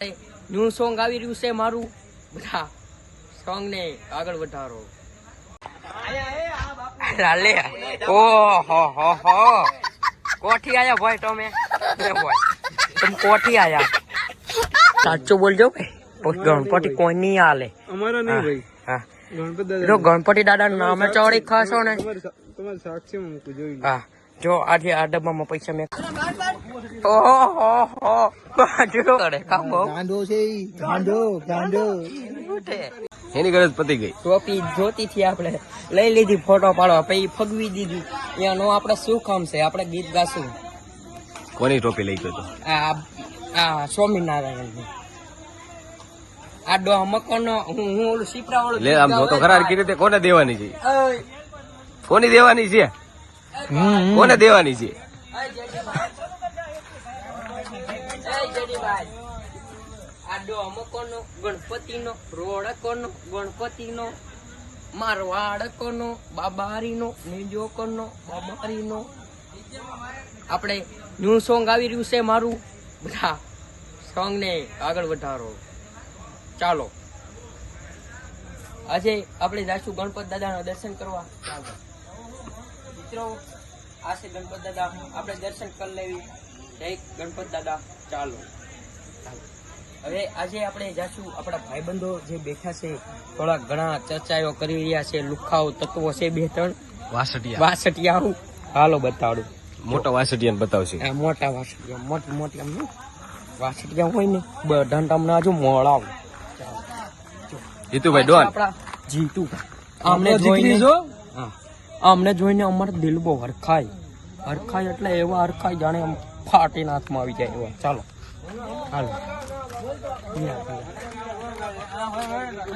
New song આવી રહ્યું છે મારું, બધા સોંગ ને આગળ વધારો. લે ઓહો હો કોઠી આયા ભાઈ, તમે કોઠી આયા. સાચું બોલજો ભાઈ, ગણપતિ કોઈ નહીં આલે અમારા નહીં ભાઈ. હા, ગણપતિ ગણપતિ દાદા નામે ચોળી ખાશો ને. તમારે સાક્ષી મૂકું જોઈ. હા, જો આજે આ ડબ્બામાં પૈસા મેં ઓહો ગાંડો છે, ગાંડો એની ગરજ પતી ગઈ. ટોપી જોતી થી આપણે લઈ લીધી ફોટો પાડવા, પછી ફગવી દીધી. એનો આપણે શું કામ છે? આપણે ગીત ગાશું. કોની ટોપી લઈ ગયો તો? આ સ્વામિનારાયણ આ ડો મકનો હું ઓલું સીપરા વાળું લે આમ તો ખરા કે રીતે કોને દેવાની છે? કોની દેવાની છે? કોને દેવાની છે? ગણપતિનો રોડકોનો ગણપતિનો મારવાડકોનો બાબારીનો નિજોકોનો બાબારીનો. આપણે ન્યૂ સોંગ આવી રહ્યું છે મારું, બધા સોંગ ને આગળ વધારો. ચાલો આજે આપણે જાશું ગણપત દાદાના દર્શન કરવા. ચાલો મિત્રો, આ છે ગણપત દાદા, આપણે દર્શન કરી લેવી. જય ગણપત દાદા. ચાલો હવે આજે આપણે જાશું, આપણા ભાઈબંધો જે બેઠા છે થોડા ઘણા ચર્ચાઓ કરી રહ્યા છે. લુખાઓ તત્વો છે 2-3 વાસટિયા. હાલો બતાડું. મોટા વાસટિયાને બતાવશે. મોટા વાસટિયા, મોટી આમ વાસટિયા હોય ને બધા હજુ મોળાવ. જીતુભાઈ ડોન, આપણા જીતુ અમને જોઈને અમારો દિલ બહુ હરખાય એટલે એવા હરખાય જાણે આમ ફાટીને હાથમાં આવી જાય એવા. ચાલો હાલો.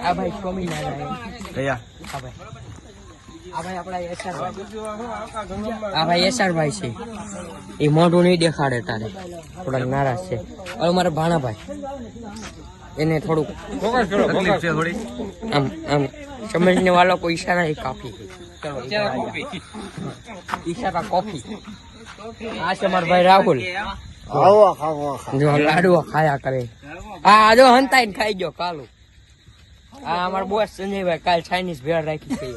આ ભાઈ સ્વામિનારાયણ. આ ભાઈ આપણા એસઆરભાઈ છે. એ મોઢું નહીં દેખાડે તારે, થોડાક નારાજ છે. હવે મારા ભાણાભાઈ, એને થોડુંક તકલીફ છે થોડી. આમ સમજને વાળો કોઈ ઈશારા એ કાફી. ઈશારા કોફી. આ છે મારા ભાઈ રાહુલ, જો લાડુઓ ખાયા કરે. હા જો હંતાઈ ને ખાઈ ગયો કાલું. આ અમારા બોસ સંજયભાઈ કાલ ચાઇનીઝ ભેળ રાખી છે.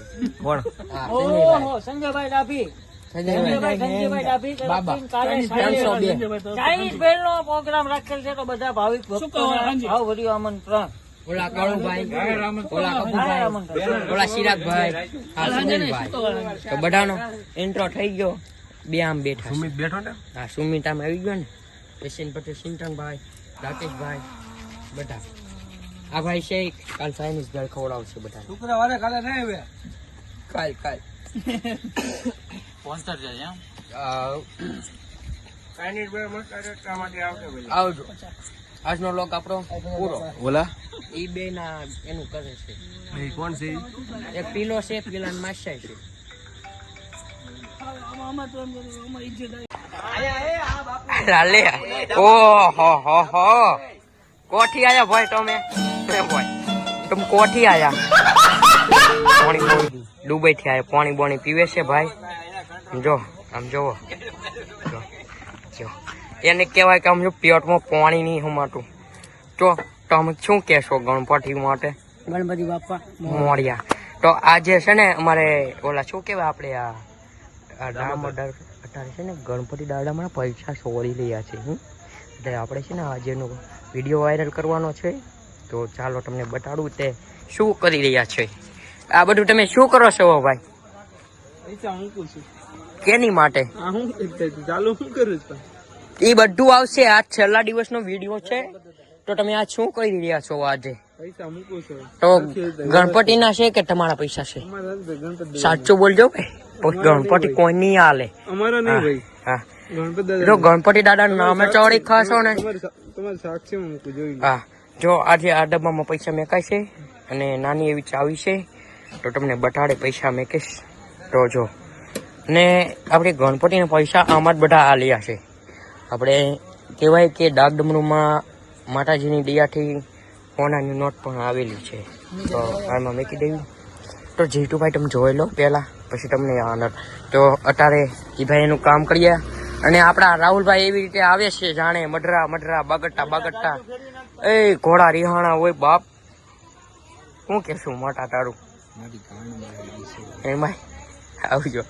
કોણ? સંજયભાઈ ડાભી. બાબા 302 ચાઇનીઝ ભેળ નો પ્રોગ્રામ રાખેલ છે, તો બધા ભાવિક ભક્તોને આમંત્રણ. ઓલા કાળુભાઈ, ઓલા કપૂરભાઈ, ઓલા ચિરાગભાઈ, આ સંજયભાઈ. તો બધાનો ઇન્ટ્રો થઈ ગયો. બે આમ બેઠા. સુમિત બેઠો ને? હા, સુમિત આમ આવી ગયો ને. પેશન પટેલ, સિંટનભાઈ, રાકેશભાઈ, બધા. આ ભાઈ છે કાલ ચાઇનીઝ ભેળ ખવડાવશે બધા. શુક્રવારે કાલે નહીં આવે. કાલ સ્પોન્સર છે એમ. ચાઇનીઝ ભેળ મસ્ત માટે આવશે ભાઈ. આવજો. આજનો લોક આપણો પૂરો. ઓલા એ બે ના એનું કરે છે. એ કોણ છે? એક પીલો છે, પીલા માસાય છે. લે ઓહો હો કોઠી આયા ભાઈ, તમે કોઠી આયા. પાણી દુબઈ થી આયા, પાણી બોણી પીવે છે ભાઈ. જો આમ જોવો, જો એને કહેવાય કે આમ જો પેટમાં પાણી નહીં હમાતું. તો તમે શું કહેશો ગણપતિ માટે? ગણપતિ બાપા મોડિયા. તો આજે છે ને અમારે ઓલા શું કહેવાય, આપણે આ દામોદર અત્યારે છે ને ગણપતિ દાદામાં પૈસા ચોરી રહ્યા છે. એટલે આપણે છે ને આજેનો વિડીયો વાયરલ કરવાનો છે. તો ચાલો તમને બતાડું તે શું કરી રહ્યા છે. આ બધું તમે શું કરો છો ભાઈ? પૈસા મૂકું છું. કેની માટે? ચાલુ શું કરું છું? એ બધું આવશે. આ છેલ્લા દિવસનો વિડીયો છે. તો તમે આ શું કરી રહ્યા છો આજે? પૈસા મૂકું છું. તો ગણપતિના છે કે તમારા પૈસા છે? સાચું બોલજો ભાઈ, ગણપતિ કોઈ નહીં આલે અમારા નહીં ભાઈ. હા, ગણપતિ જો ગણપતિ દાદા નામે ચોળી ખાશો ને. તમારે સાક્ષી મૂકું જોઈ. હા, જો આજે આ ડબ્બામાં પૈસા મેકાય છે અને નાની એવી ચાવી છે. તો તમને બતાડે પૈસા મેકીશ. તો જો ને આપણે ગણપતિના પૈસા આમાં જ બધા આલ્યા છે. આપણે કહેવાય કે ડાક ડમરૂમાં માતાજીની દયાથી સોનાની નોટ પણ આવેલી છે. તો હાલમાં મેકી દેવી. તો જીતુભાઈ તમે જોઈ લો પહેલા, પછી તમને આનંદ. તો અત્યારે એ ભાઈ એનું કામ કરીએ અને આપડા રાહુલભાઈ એવી રીતે આવે છે જાણે મઢરા મઢરા બગટ્ટા એ ઘોડા રિહાણા હોય બાપ. શું કેશું મોટા તારું એમાં આવજો.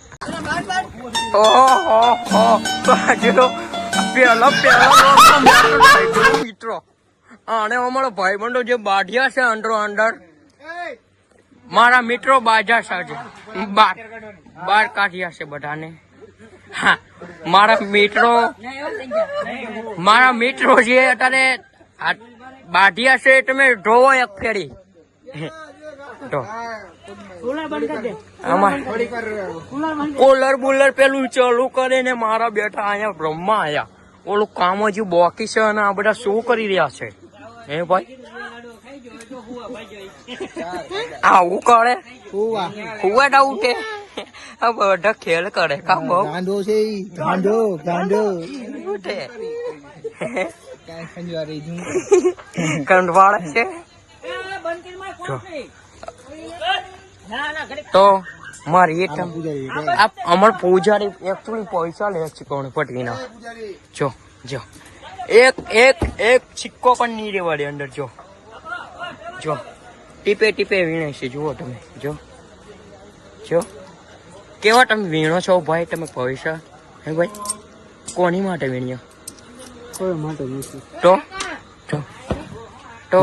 મિત્રો અને અમારો ભાઈ બંધો જે બાઢિયા છે અંદર મારા મિત્રો બાજા છે બાર કાઢ્યા છે બધાને. હા મારા મિત્રો જે અત્યારે બાઢિયા છે તમે જોવો એક ફેરી તો કોલર બોલર પેલું ચાલુ કરે ને મારા બેટા અહીંયા બ્રહ્મા આયા ઓલું કામ હજી બાકી છે અને આ બધા શું કરી રહ્યા છે હે ભાઈ? આવું કરે હુવા ઉઠે આ બધા ખેલ કરે કામ ગાંડો છે ઉઠે કંડવાળે છે. તો મારી એક અમાર પૂજારી એકચુઅલી પૈસા લે છે કોણ પટવીના. જો જો એક એક એક સિક્કો પણ નહીં રેવા દે અંદર. જો જો ટીપે ટીપે વીણે છે જુઓ તમે. જો જો કેવા તમે વીણો છો ભાઈ તમે પૈસા? હે ભાઈ કોની માટે વીણ્યા? કોઈ માટે નથી. તો